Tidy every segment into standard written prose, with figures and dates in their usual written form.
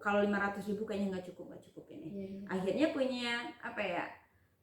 kalau 500.000 kayaknya nggak cukup ini. Akhirnya punya apa ya,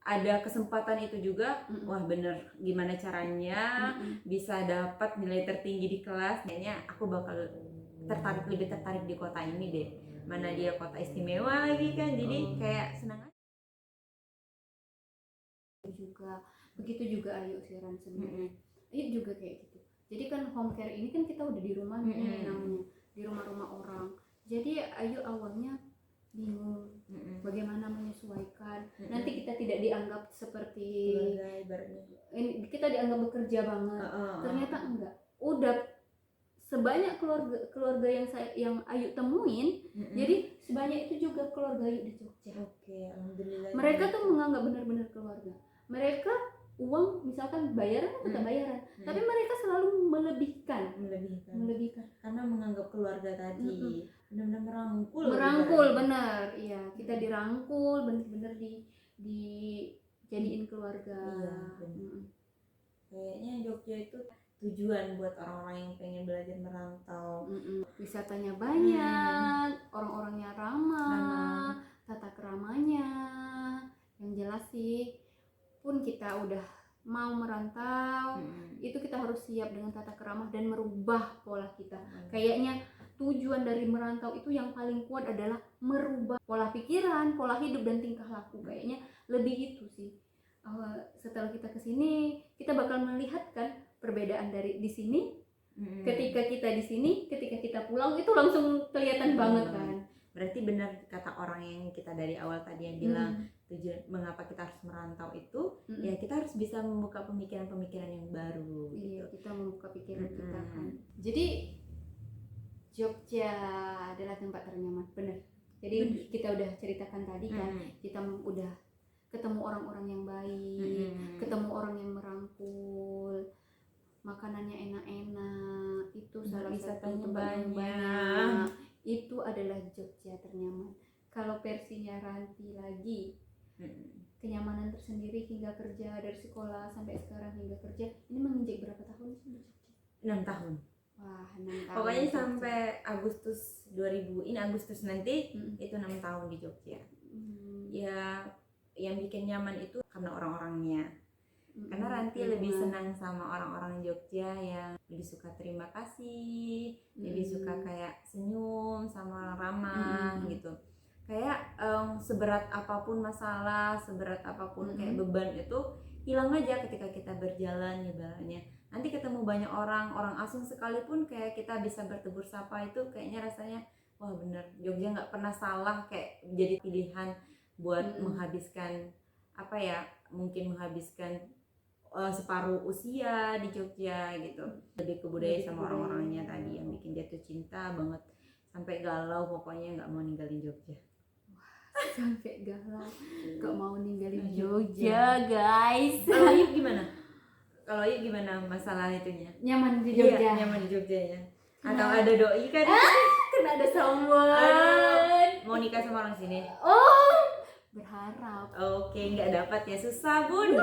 ada kesempatan itu juga. Wah bener, gimana caranya bisa dapat nilai tertinggi di kelas, kayaknya aku bakal lebih tertarik di kota ini deh, mana dia kota istimewa lagi kan, jadi kayak senang aja juga. Begitu juga Ayu Siran sebenarnya. Ayu juga kayak gitu. Jadi kan home care ini kan kita udah di rumah nih namanya, di rumah-rumah orang. Jadi Ayu awalnya bingung bagaimana menyesuaikan. Nanti kita tidak dianggap seperti kita dianggap bekerja banget. Ternyata enggak. Udah sebanyak keluarga yang Ayu temuin, jadi sebanyak itu juga keluarga Ayu di Jogja. Alhamdulillah. Mereka tuh menganggap benar-benar keluarga. Mereka uang misalkan bayaran tetap bayaran, tapi mereka selalu melebihkan karena menganggap keluarga tadi benar-benar merangkul benar. Iya, kita dirangkul, benar-benar dijadiin keluarga. Kayaknya Jogja itu tujuan buat orang-orang yang pengen belajar merantau. Wisatanya banyak, orang-orangnya ramah, tata keramanya. Yang jelas sih, pun kita udah mau merantau, itu kita harus siap dengan tata keramah dan merubah pola kita. Kayaknya tujuan dari merantau itu yang paling kuat adalah merubah pola pikiran, pola hidup, dan tingkah laku. Kayaknya lebih itu sih. Setelah kita kesini, kita bakal melihat kan perbedaan dari di sini. Ketika kita di sini, ketika kita pulang itu langsung kelihatan banget kan. Berarti benar kata orang yang kita dari awal tadi yang bilang tujuan mengapa kita harus merantau itu, ya kita harus bisa membuka pemikiran-pemikiran yang baru. Iya, kita membuka pikiran kita kan. Jadi Jogja adalah tempat ternyaman, benar. Jadi kita udah ceritakan tadi kan, kita udah ketemu orang-orang yang baik, ketemu orang yang merangkul, makanannya enak-enak, itu salah satu tempat yang banyak. Itu adalah Jogja ternyaman. Kalau versinya Ranti lagi, kenyamanan tersendiri hingga kerja, dari sekolah sampai sekarang hingga kerja, ini menginjak berapa tahun sih di Jogja? 6 tahun. Wah, 6 tahun. Pokoknya sampai Agustus 2000, ini Agustus nanti itu 6 tahun di Jogja. Ya, yang bikin nyaman itu karena orang-orangnya. Karena Ranti lebih senang sama orang-orang Jogja yang lebih suka terima kasih, lebih suka kayak senyum sama orang ramah gitu. Kayak seberat apapun masalah, seberat apapun kayak beban itu hilang aja ketika kita berjalan ibaratnya. Nanti ketemu banyak orang asing sekalipun kayak kita bisa bertegur sapa, itu kayaknya rasanya wah bener, Jogja nggak pernah salah kayak jadi pilihan buat menghabiskan apa ya, mungkin menghabiskan separuh usia di Jogja gitu. Lebih ke budaya sama orang-orangnya tadi yang bikin jatuh cinta banget, sampai galau pokoknya nggak mau ninggalin Jogja. Sampai galau nggak mau ninggalin Jogja, guys. Kalau Yuk gimana masalah itunya? Nyaman di Jogja. Iya, nyaman di Jogja ya. Atau ada doi kan? Karena ada someone. Mau nikah sama orang sini? Berharap. Oke, nggak dapat ya, susah bun.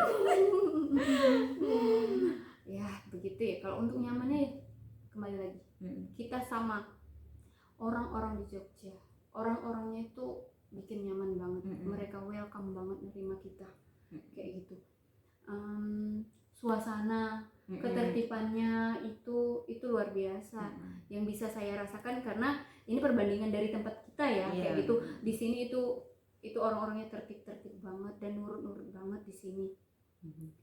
Ya begitu ya. Kalau untuk nyamannya kembali lagi, kita sama orang-orang di Jogja, orang-orangnya itu bikin nyaman banget. Mereka welcome banget nerima kita kayak gitu. Suasana, ketertibannya itu luar biasa. Yang bisa saya rasakan karena ini perbandingan dari tempat kita ya, kayak gitu. Di sini itu orang-orangnya tertib banget dan nurut banget di sini.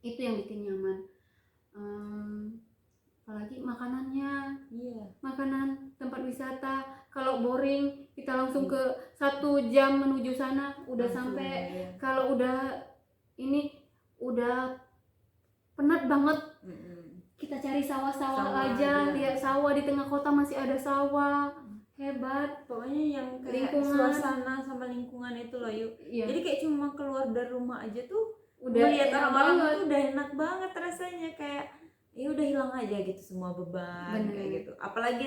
Itu yang bikin nyaman. Apalagi makanannya, makanan tempat wisata. Kalau boring kita langsung ke 1 jam menuju sana udah sampai. Kalau udah penat banget, kita cari sawah-sawah aja. Lihat sawah di tengah kota, masih ada sawah. Hebat. Pokoknya yang kayak suasana sama lingkungan itu loh Yuk. Jadi kayak cuma keluar dari rumah aja tuh udah lihat orang-orang tuh udah enak banget rasanya, kayak ya udah hilang aja gitu semua beban. Kayak gitu. Apalagi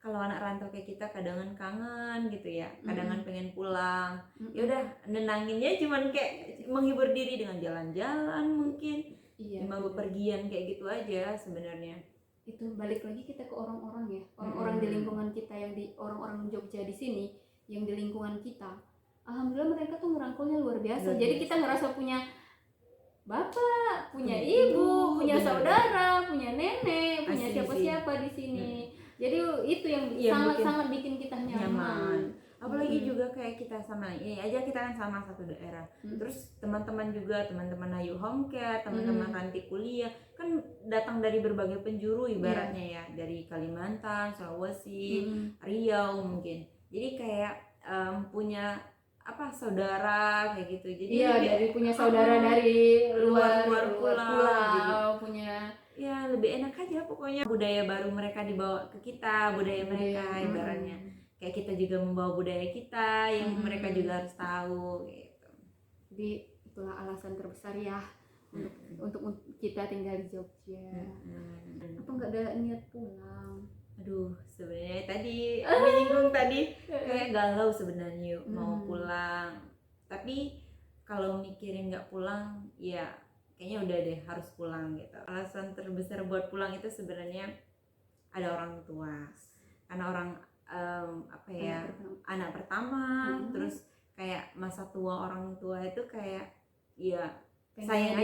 kalau anak rantau kayak kita kadangan kangen gitu ya, kadangan pengen pulang. Ya udah nenanginnya cuman kayak menghibur diri dengan jalan-jalan mungkin. Cuma bepergian kayak gitu aja sebenarnya. Itu balik lagi kita ke orang-orang ya, orang-orang di lingkungan kita yang di orang-orang Jogja di sini, yang di lingkungan kita, alhamdulillah mereka tuh ngerangkulnya luar biasa. Luar Jadi biasa. kita ngerasa punya bapak, punya ibu, punya bener. saudara, punya nenek, punya Asli siapa-siapa di sini. Jadi itu yang Yang sangat bikin kita nyaman. Apalagi juga kayak kita sama ini aja, kita kan sama satu daerah. Terus teman-teman juga, teman-teman Ayu Home Care, teman-teman Ranti kuliah kan datang dari berbagai penjuru ibaratnya ya, dari Kalimantan, Sulawesi, Riau mungkin. Jadi kayak punya apa saudara kayak gitu. Jadi dari punya saudara dari luar pulau, punya ya lebih enak aja pokoknya. Budaya baru mereka dibawa ke kita, budaya mereka ibaratnya kayak kita juga membawa budaya kita yang mereka juga harus tahu gitu. Jadi itulah alasan terbesar ya untuk kita tinggal di Jogja. Apa nggak ada niat pulang? Aduh, sebenarnya tadi menyinggung tadi kayak galau sebenarnya mau pulang. Tapi kalau mikirin nggak pulang, ya kayaknya udah deh harus pulang gitu. Alasan terbesar buat pulang itu sebenarnya ada orang tua, karena orang anak pertama, terus kayak masa tua orang tua itu kayak ya sayang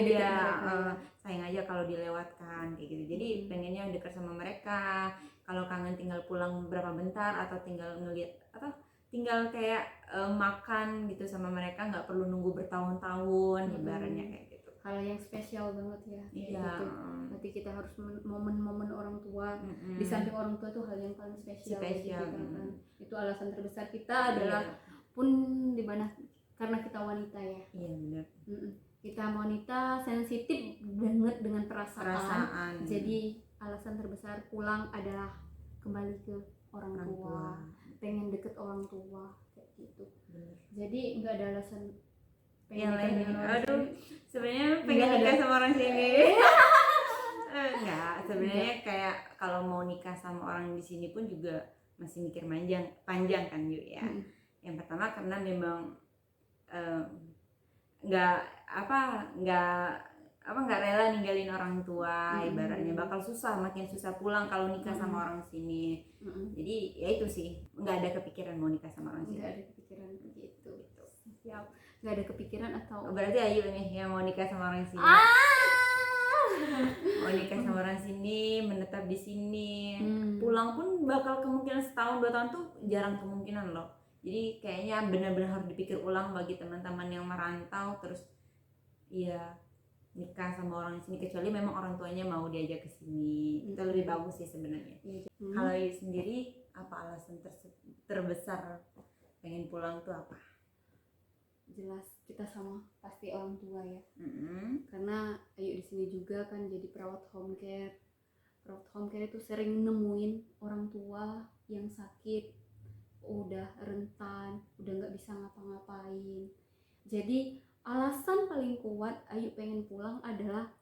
aja kalau dilewatkan kayak gitu. Jadi pengennya dekat sama mereka. Kalau kangen tinggal pulang berapa bentar atau tinggal ngeliat atau tinggal kayak makan gitu sama mereka, nggak perlu nunggu bertahun-tahun ibaratnya kayak gitu. Hal yang spesial banget ya. Iya. Gitu. Berarti kita harus momen-momen orang tua. Di samping orang tua tuh hal yang paling spesial bagi kita kan. Itu alasan terbesar kita adalah pun di mana karena kita wanita ya. Iya benar. Kita wanita sensitif banget dengan perasaan. Jadi alasan terbesar pulang adalah kembali ke orang tua. Pengen deket orang tua kayak gitu. Bener. Jadi nggak ada alasan yang lain. Aduh, sebenarnya pengen nikah sama orang sini. Enggak, sebenarnya kayak kalau mau nikah sama orang di sini pun juga masih mikir panjang kan Yu ya. Yang pertama karena memang nggak rela ninggalin orang tua, ibaratnya bakal makin susah pulang kalau nikah sama orang sini. Jadi ya itu sih, nggak ada kepikiran mau nikah sama orang sini. Nggak ada kepikiran begitu. Siap. Nggak ada kepikiran atau berarti Ayu nih yang mau nikah sama orang sini. Mau nikah sama orang sini, menetap di sini. Pulang pun bakal kemungkinan setahun 2 tahun tuh jarang kemungkinan loh. Jadi kayaknya benar-benar harus dipikir ulang bagi teman-teman yang merantau terus ya nikah sama orang sini, kecuali memang orang tuanya mau diajak ke sini. Itu lebih bagus sih sebenarnya. Kalau Ayu sendiri apa alasan terbesar pengen pulang tuh apa? Jelas kita sama pasti orang tua ya. Karena Ayu di sini juga kan jadi perawat home care. Perawat home care itu sering nemuin orang tua yang sakit, udah rentan, udah nggak bisa ngapa-ngapain. Jadi alasan paling kuat Ayu pengen pulang adalah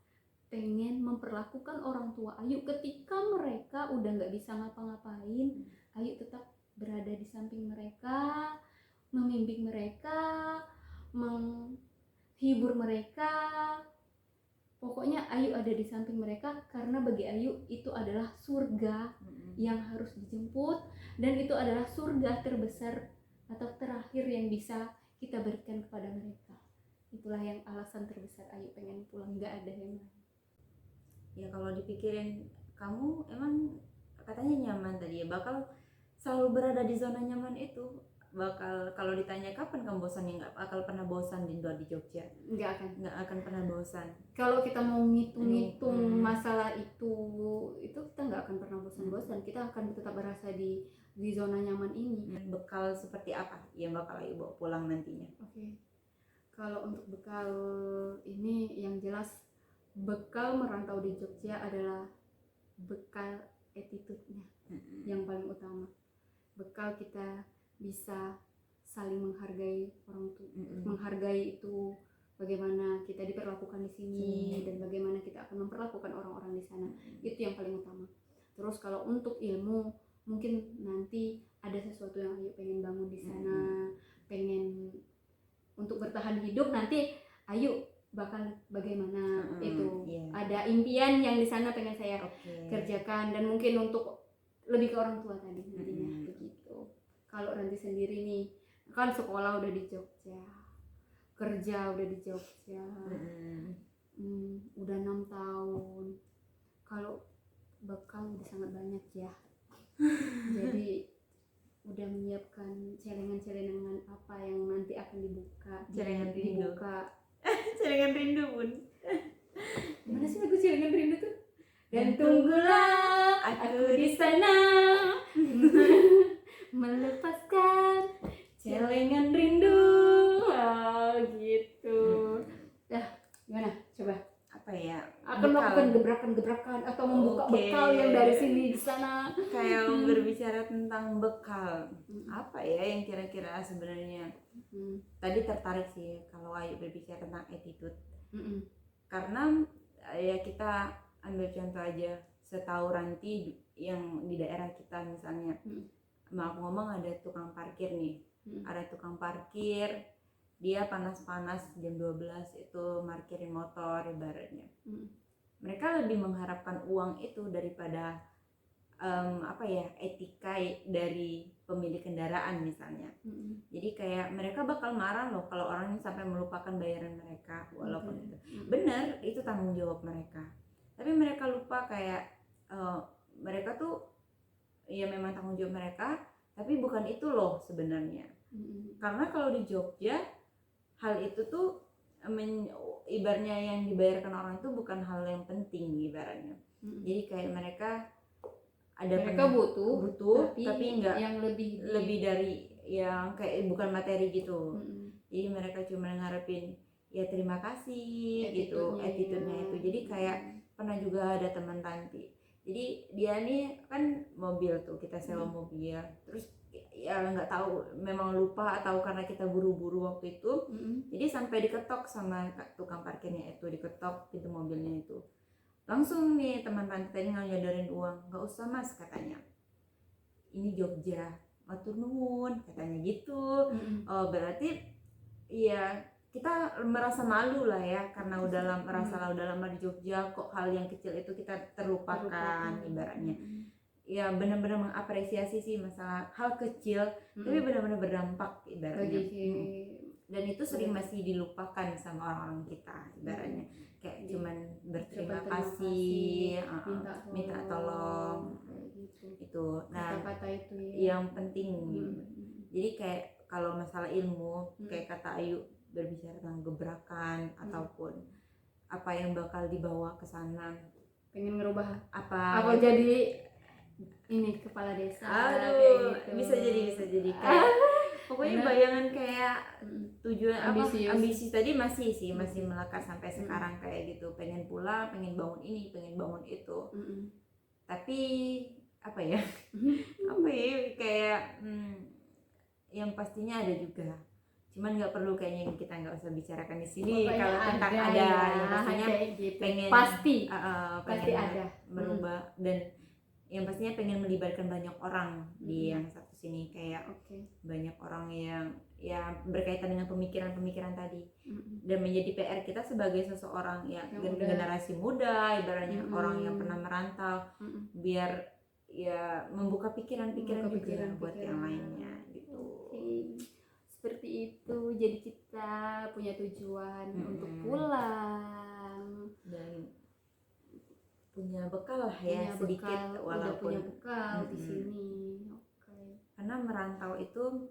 pengen memperlakukan orang tua Ayu ketika mereka udah nggak bisa ngapa-ngapain. Ayu tetap berada di samping mereka, membimbing mereka, menghibur mereka. Pokoknya Ayu ada di samping mereka karena bagi Ayu itu adalah surga yang harus dijemput, dan itu adalah surga terbesar atau terakhir yang bisa kita berikan kepada mereka. Itulah yang alasan terbesar Ayu pengen pulang, nggak ada yang lain. Ya kalau dipikirin, kamu emang katanya nyaman tadi ya, bakal selalu berada di zona nyaman itu. Bakal kalau ditanya kapan kamu bosan, ya nggak bakal pernah bosan di Jogja. Nggak akan pernah bosan. Kalau kita mau ngitung masalah itu kita nggak akan pernah bosan-bosan. Kita akan tetap berasa di zona nyaman ini. Bekal seperti apa yang bakal Ayu bawa pulang nantinya? Oke. Kalau untuk bekal ini yang jelas bekal merantau di Jogja adalah bekal attitude-nya yang paling utama. Bekal kita bisa saling menghargai orang tua, menghargai itu bagaimana kita diperlakukan di sini dan bagaimana kita akan memperlakukan orang-orang di sana. Itu yang paling utama. Terus kalau untuk ilmu, mungkin nanti ada sesuatu yang Ayu pengen bangun di sana, pengen untuk bertahan hidup nanti Ayu bakal bagaimana itu. Ada impian yang di sana pengen saya kerjakan, dan mungkin untuk lebih ke orang tua tadi nantinya begitu. kalau Ranti sendiri nih, kan sekolah udah di Jogja, kerja udah di Jogja, udah 6 tahun. Kalau bekal udah sangat banyak ya. Jadi udah menyiapkan celengan-celengan apa yang nanti akan dibuka. Celengan rindu. Dibuka. Celengan rindu Bun. Gimana sih lagu celengan rindu tuh? Dan tunggulah aku di sana melepaskan celengan rindu. Oh, gitu. Dah, gimana? Coba. Apa ya? Akan melakukan gebrakan-gebrakan atau membuka bekal yang dari sini di sana. Kayak berbicara tentang bekal. Apa ya yang kira-kira sebenarnya? Tadi tertarik sih kalau Ayu berbicara tentang attitude. Karena ya kita ambil contoh aja, setahu Ranti yang di daerah kita misalnya, maaf ngomong ada tukang parkir nih, ada tukang parkir, dia panas-panas jam 12 itu parkirin motor ibaratnya. Mereka lebih mengharapkan uang itu daripada etika dari pemilik kendaraan misalnya. Jadi kayak mereka bakal marah loh kalau orang sampai melupakan bayaran mereka, walaupun itu benar, itu tanggung jawab mereka. Tapi mereka lupa kayak mereka tuh ya memang tanggung jawab mereka, tapi bukan itu loh sebenarnya. Karena kalau di Jogja hal itu tuh ibaratnya yang dibayarkan orang itu bukan hal yang penting ibaratnya. Jadi kayak mereka butuh tapi enggak yang lebih dari yang kayak bukan materi gitu. Jadi mereka cuma ngarepin ya terima kasih gitu, attitude-nya itu. Jadi kayak pernah juga ada teman Tanti, jadi dia nih kan mobil tuh, kita sewa mobil, terus ya nggak tahu memang lupa atau karena kita buru-buru waktu itu, jadi sampai diketok sama tukang parkirnya itu, diketok pintu mobilnya itu. Langsung nih teman Tanti tadi nyadarin uang, nggak usah mas katanya, ini Jogja, matur nuwun katanya gitu. Oh berarti ya kita merasa malu lah ya, karena udah lama di Jogja, kok hal yang kecil itu kita terlupakan ibaratnya. Ya benar-benar mengapresiasi sih masalah hal kecil, tapi benar-benar berdampak ibaratnya. Dan itu sering masih dilupakan sama orang-orang kita ibaratnya, kayak cuman berterima kasih, minta tolong gitu. Nah kata-kata itu yang penting. Jadi kayak kalau masalah ilmu, kayak kata Ayu berbicara tentang gebrakan ataupun apa yang bakal dibawa ke sana, pengen ngerubah apa jadi ini kepala desa. Aduh, gitu. bisa jadi kayak pokoknya bayangan kayak tujuan ambisi tadi masih melekat sampai sekarang kayak gitu, pengen pulang, pengen bangun ini, pengen bangun itu. Tapi apa ya kayak yang pastinya ada juga, cuman nggak perlu kayaknya kita nggak usah bicarakan di sini. Kalau tentang ada ya, yang pastinya gitu. Pengen pasti ada merubah dan yang pastinya pengen melibatkan banyak orang di yang satu sini, kayak banyak orang yang ya berkaitan dengan pemikiran tadi, dan menjadi PR kita sebagai seseorang yang generasi muda ibaratnya, orang yang pernah merantau, biar ya membuka pikiran-pikiran juga buat yang lainnya gitu. Seperti itu, jadi kita punya tujuan untuk pulang dan punya bekal lah ya, sedikit bekal, walaupun udah punya bekal di sini. Karena merantau itu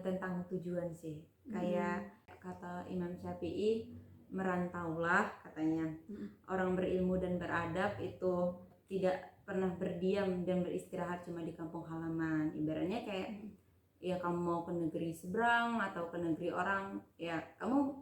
tentang tujuan sih. Kayak kata Imam Syafi'i, merantaulah katanya. Orang berilmu dan beradab itu tidak pernah berdiam dan beristirahat cuma di kampung halaman. Ibaratnya kayak ya kamu mau ke negeri seberang atau ke negeri orang, ya kamu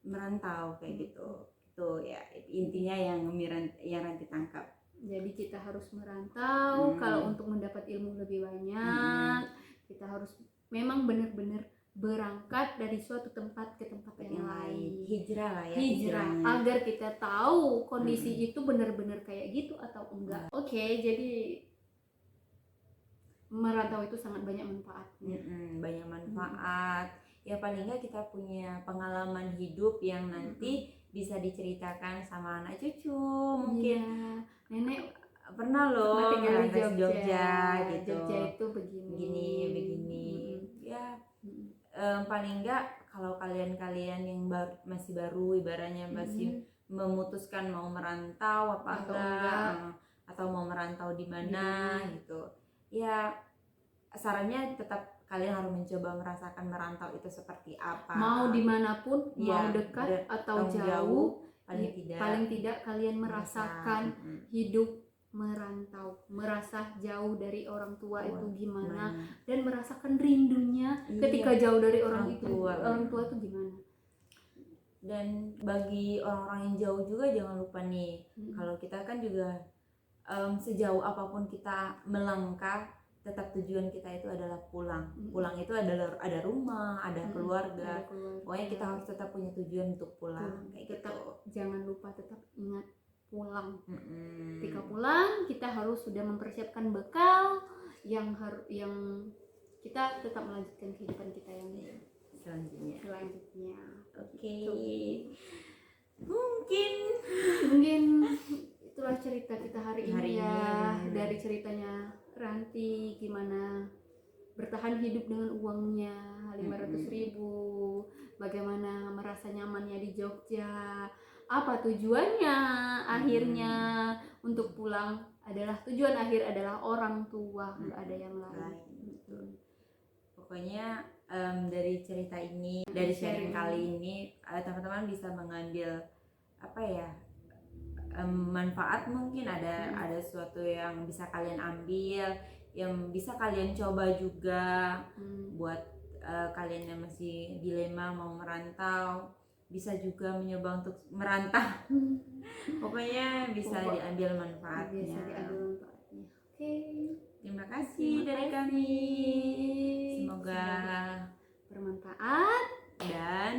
merantau kayak gitu. Itu ya intinya yang Ranti tangkap. Jadi kita harus merantau kalau untuk mendapat ilmu lebih banyak. Kita harus memang benar-benar berangkat dari suatu tempat ke tempat yang lain. Hijrah lah ya. Hijrah agar kita tahu kondisi itu benar-benar kayak gitu atau enggak. Oke, jadi merantau itu sangat banyak manfaatnya. Banyak manfaat. Ya paling nggak kita punya pengalaman hidup yang nanti bisa diceritakan sama anak cucu mungkin. Nenek pernah loh Pernah tinggal di merantau ke Jogja gitu. Jogja itu begini. Begini. Ya paling enggak kalau kalian yang masih baru, ibaratnya masih memutuskan mau merantau apa Atau enggak, atau mau merantau di mana gitu. Ya sarannya tetap kalian harus mencoba merasakan merantau itu seperti apa. Mau dimanapun, Ya, mau dekat atau jauh, paling tidak kalian merasakan hidup merantau, merasa jauh dari orang tua itu gimana, dan merasakan rindunya ketika jauh dari orang tua itu gimana. Dan bagi orang-orang yang jauh juga jangan lupa nih, kalau kita kan juga sejauh apapun kita melangkah, tetap tujuan kita itu adalah pulang. Pulang itu adalah ada rumah, ada keluarga. Pokoknya kita harus tetap punya tujuan untuk pulang. Kayak tetap gitu. Jangan lupa tetap ingat pulang. Ketika pulang kita harus sudah mempersiapkan bekal yang kita tetap melanjutkan kehidupan kita yang selanjutnya. Oke. Mungkin itulah cerita kita hari ini ya. Dari ceritanya Ranti gimana bertahan hidup dengan uangnya 500.000, bagaimana merasa nyamannya di Jogja, apa tujuannya akhirnya untuk pulang, tujuan akhir adalah orang tua, nggak ada yang lain. Pokoknya dari cerita ini, dari sharing kali ini, teman-teman bisa mengambil apa ya, manfaat. Mungkin ada sesuatu yang bisa kalian ambil, yang bisa kalian coba juga buat kalian yang masih dilema mau merantau, bisa juga mencoba untuk merantau. Pokoknya bisa diambil manfaatnya. Oke. Terima kasih dari kami. Semoga bermanfaat dan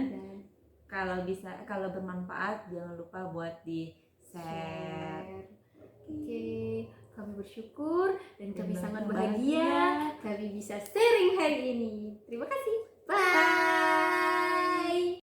kalau bermanfaat jangan lupa buat di share. Oke, kami bersyukur dan kami sangat bahagia kami bisa sharing hari ini. Terima kasih. Bye.